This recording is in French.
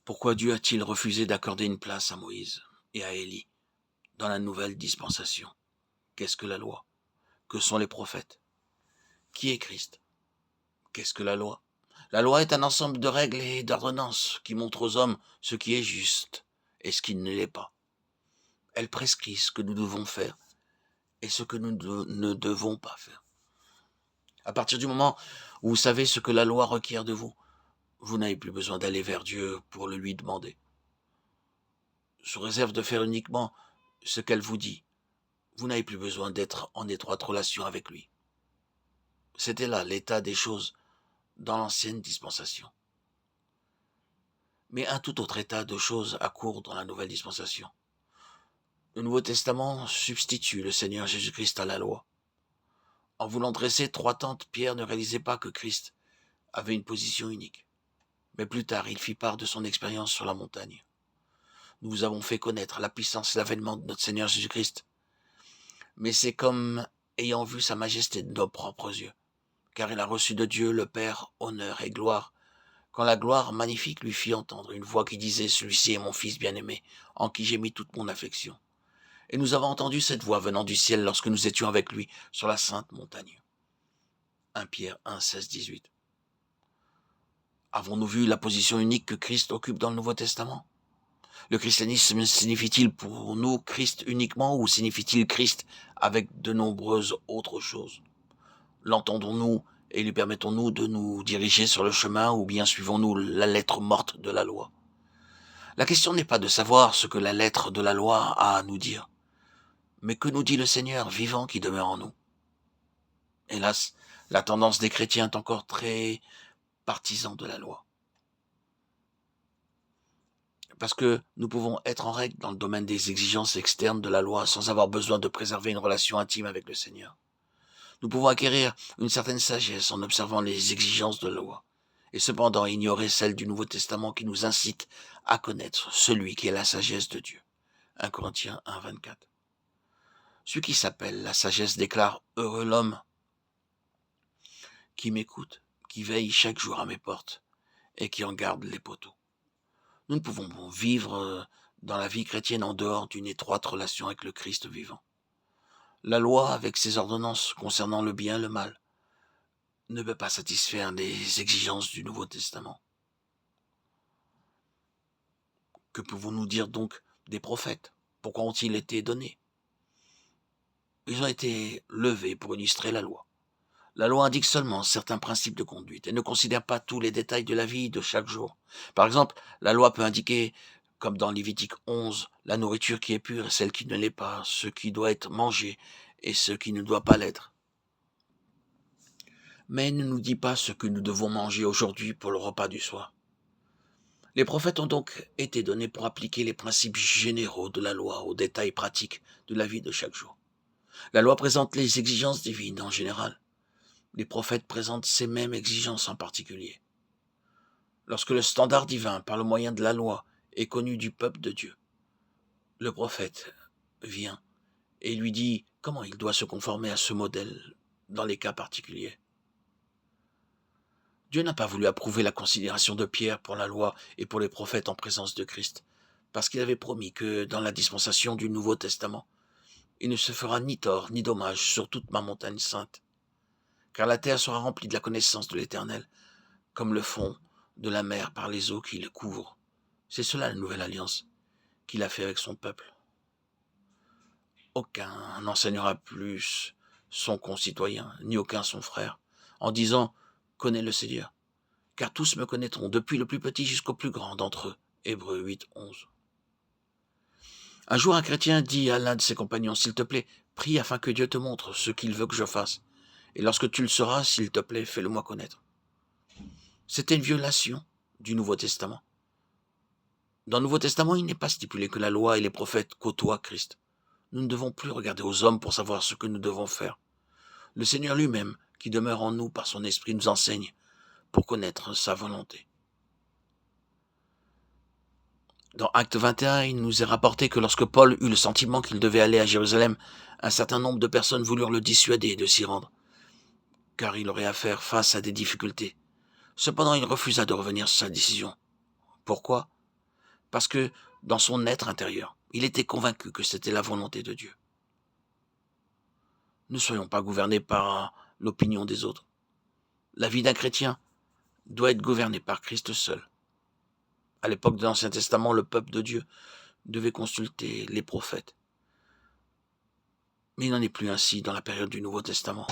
Pourquoi Dieu a-t-il refusé d'accorder une place à Moïse et à Élie dans la nouvelle dispensation? Qu'est-ce que la loi? Que sont les prophètes? Qui est Christ? Qu'est-ce que la loi? La loi est un ensemble de règles et d'ordonnances qui montrent aux hommes ce qui est juste et ce qui ne l'est pas. Elle prescrit ce que nous devons faire et ce que nous ne devons pas faire. À partir du moment où vous savez ce que la loi requiert de vous, vous n'avez plus besoin d'aller vers Dieu pour le lui demander. Sous réserve de faire uniquement ce qu'elle vous dit, vous n'avez plus besoin d'être en étroite relation avec lui. C'était là l'état des choses dans l'ancienne dispensation. Mais un tout autre état de choses accourt dans la nouvelle dispensation. Le Nouveau Testament substitue le Seigneur Jésus-Christ à la loi. En voulant dresser 3 tentes, Pierre ne réalisait pas que Christ avait une position unique. Mais plus tard, il fit part de son expérience sur la montagne. Nous vous avons fait connaître la puissance et l'avènement de notre Seigneur Jésus-Christ. Mais c'est comme ayant vu sa majesté de nos propres yeux. Car il a reçu de Dieu le Père honneur et gloire, quand la gloire magnifique lui fit entendre une voix qui disait « Celui-ci est mon Fils bien-aimé, en qui j'ai mis toute mon affection. » Et nous avons entendu cette voix venant du ciel lorsque nous étions avec lui sur la sainte montagne. 1 Pierre 1, 16, 18. Avons-nous vu la position unique que Christ occupe dans le Nouveau Testament? Le christianisme signifie-t-il pour nous Christ uniquement ou signifie-t-il Christ avec de nombreuses autres choses? L'entendons-nous et lui permettons-nous de nous diriger sur le chemin ou bien suivons-nous la lettre morte de la loi? La question n'est pas de savoir ce que la lettre de la loi a à nous dire, mais que nous dit le Seigneur vivant qui demeure en nous. Hélas, la tendance des chrétiens est encore très partisan de la loi. Parce que nous pouvons être en règle dans le domaine des exigences externes de la loi sans avoir besoin de préserver une relation intime avec le Seigneur. Nous pouvons acquérir une certaine sagesse en observant les exigences de la loi, et cependant ignorer celle du Nouveau Testament qui nous incite à connaître celui qui est la sagesse de Dieu. 1 Corinthiens 1, 24. Celui qui s'appelle la sagesse déclare « Heureux l'homme qui m'écoute, qui veille chaque jour à mes portes et qui en garde les poteaux. » Nous ne pouvons vivre dans la vie chrétienne en dehors d'une étroite relation avec le Christ vivant. La loi, avec ses ordonnances concernant le bien et le mal, ne peut pas satisfaire les exigences du Nouveau Testament. Que pouvons-nous dire donc des prophètes? Pourquoi ont-ils été donnés? Ils ont été levés pour illustrer la loi. La loi indique seulement certains principes de conduite et ne considère pas tous les détails de la vie de chaque jour. Par exemple, la loi peut indiquer, comme dans Lévitique 11, la nourriture qui est pure et celle qui ne l'est pas, ce qui doit être mangé et ce qui ne doit pas l'être. Mais elle ne nous dit pas ce que nous devons manger aujourd'hui pour le repas du soir. Les prophètes ont donc été donnés pour appliquer les principes généraux de la loi aux détails pratiques de la vie de chaque jour. La loi présente les exigences divines en général. Les prophètes présentent ces mêmes exigences en particulier. Lorsque le standard divin, par le moyen de la loi, est connu du peuple de Dieu, le prophète vient et lui dit comment il doit se conformer à ce modèle dans les cas particuliers. Dieu n'a pas voulu approuver la considération de Pierre pour la loi et pour les prophètes en présence de Christ, parce qu'il avait promis que dans la dispensation du Nouveau Testament, il ne se fera ni tort ni dommage sur toute ma montagne sainte, car la terre sera remplie de la connaissance de l'Éternel, comme le fond de la mer par les eaux qui le couvrent. C'est cela la nouvelle alliance qu'il a fait avec son peuple. Aucun n'enseignera plus son concitoyen, ni aucun son frère, en disant « Connais le Seigneur », car tous me connaîtront, depuis le plus petit jusqu'au plus grand d'entre eux. Hébreux 8, 11. Un jour, un chrétien dit à l'un de ses compagnons « S'il te plaît, prie afin que Dieu te montre ce qu'il veut que je fasse. Et lorsque tu le sauras, s'il te plaît, fais-le-moi connaître. » C'était une violation du Nouveau Testament. Dans le Nouveau Testament, il n'est pas stipulé que la loi et les prophètes côtoient Christ. Nous ne devons plus regarder aux hommes pour savoir ce que nous devons faire. Le Seigneur lui-même, qui demeure en nous par son esprit, nous enseigne pour connaître sa volonté. Dans Acte 21, il nous est rapporté que lorsque Paul eut le sentiment qu'il devait aller à Jérusalem, un certain nombre de personnes voulurent le dissuader de s'y rendre, car il aurait à faire face à des difficultés. Cependant, il refusa de revenir sur sa décision. Pourquoi? Parce que dans son être intérieur, il était convaincu que c'était la volonté de Dieu. Ne soyons pas gouvernés par l'opinion des autres. La vie d'un chrétien doit être gouvernée par Christ seul. À l'époque de l'Ancien Testament, le peuple de Dieu devait consulter les prophètes. Mais il n'en est plus ainsi dans la période du Nouveau Testament.